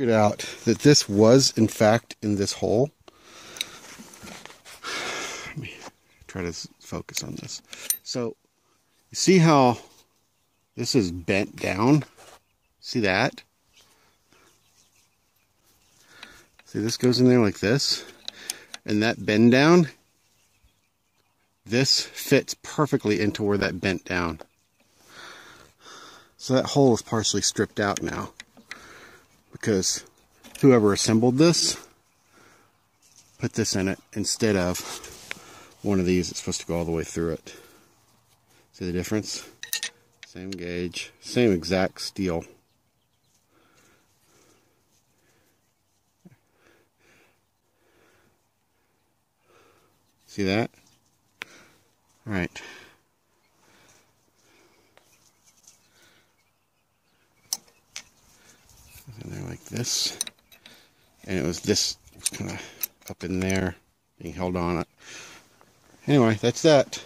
Figured out that this was in fact in this hole. Let me try to focus on this. So you see how this is bent down? See that? See, this goes in there like this, and that bend down, this fits perfectly into where that bent down. So that hole is partially stripped out now, because whoever assembled this put this in it instead of one of these that's supposed to go all the way through it. See the difference? Same gauge, same exact steel. See that? All right. And they're like this. And it was kind of up in there, being held on it. Anyway, that's that.